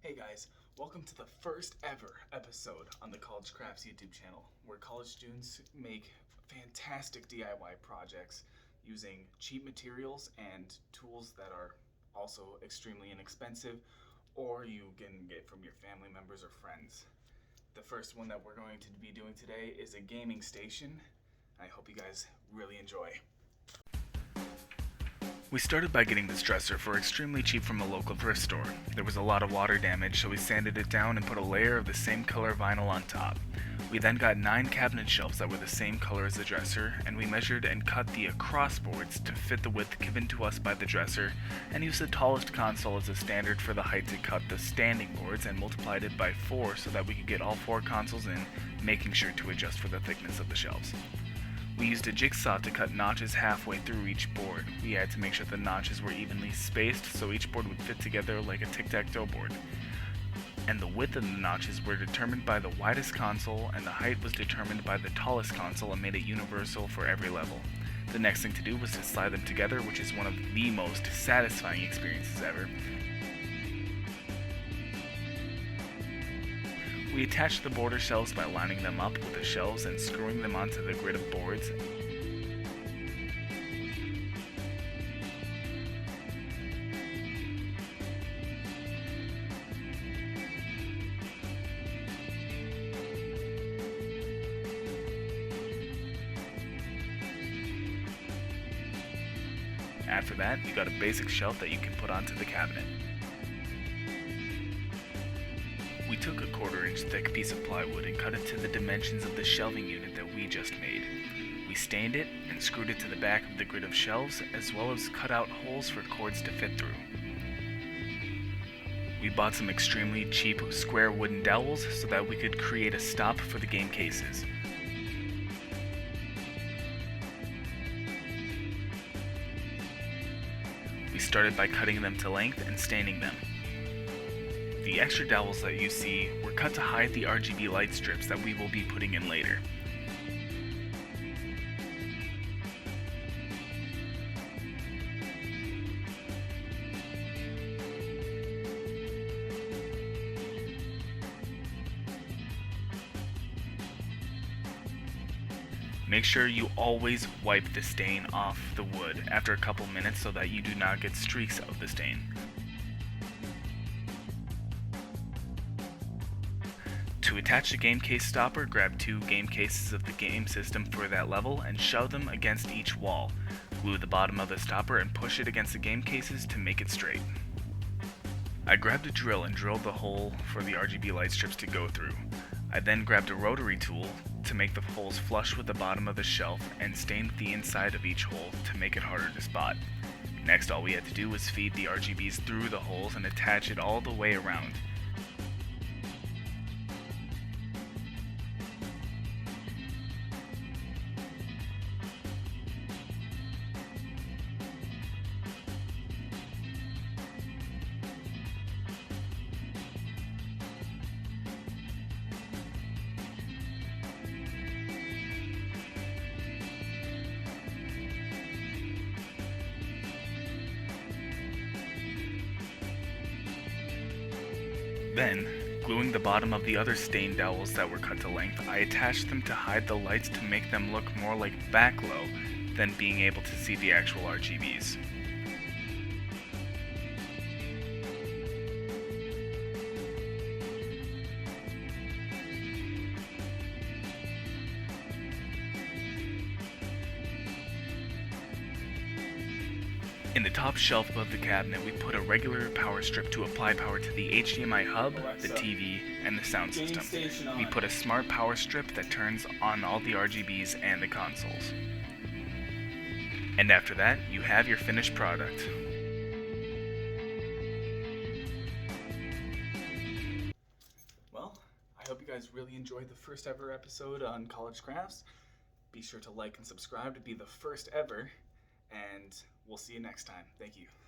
Hey guys, welcome to the first ever episode on the CollegeCrafts YouTube channel, where college students make fantastic DIY projects using cheap materials and tools that are also extremely inexpensive, or you can get from your family members or friends. The first one that we're going to be doing today is a gaming station. I hope you guys really enjoy. We started by getting this dresser for extremely cheap from a local thrift store. There was a lot of water damage, so we sanded it down and put a layer of the same color vinyl on top. We then got 9 cabinet shelves that were the same color as the dresser, and we measured and cut the across boards to fit the width given to us by the dresser, and used the tallest console as a standard for the height to cut the standing boards, and multiplied it by 4 so that we could get all 4 consoles in, making sure to adjust for the thickness of the shelves. We used a jigsaw to cut notches halfway through each board. We had to make sure the notches were evenly spaced so each board would fit together like a tic-tac-toe board. And the width of the notches were determined by the widest console, and the height was determined by the tallest console, and made it universal for every level. The next thing to do was to slide them together, which is one of the most satisfying experiences ever. We attached the border shelves by lining them up with the shelves and screwing them onto the grid of boards. After that, you got a basic shelf that you can put onto the cabinet. We took a 1/4-inch thick piece of plywood and cut it to the dimensions of the shelving unit that we just made. We stained it and screwed it to the back of the grid of shelves, as well as cut out holes for cords to fit through. We bought some extremely cheap square wooden dowels so that we could create a stop for the game cases. We started by cutting them to length and staining them. The extra dowels that you see were cut to hide the RGB light strips that we will be putting in later. Make sure you always wipe the stain off the wood after a couple minutes so that you do not get streaks of the stain. To attach the game case stopper, grab 2 game cases of the game system for that level and shove them against each wall. Glue the bottom of the stopper and push it against the game cases to make it straight. I grabbed a drill and drilled the hole for the RGB light strips to go through. I then grabbed a rotary tool to make the holes flush with the bottom of the shelf and stained the inside of each hole to make it harder to spot. Next, all we had to do was feed the RGBs through the holes and attach it all the way around. Then, gluing the bottom of the other stain dowels that were cut to length, I attached them to hide the lights to make them look more like backglow than being able to see the actual RGBs. In the top shelf above the cabinet, we put a regular power strip to apply power to the HDMI hub, the TV, and the sound system. We put a smart power strip that turns on all the RGBs and the consoles. And after that, you have your finished product. Well, I hope you guys really enjoyed the first ever episode on CollegeCrafts. Be sure to like and subscribe to be the first ever, and we'll see you next time. Thank you.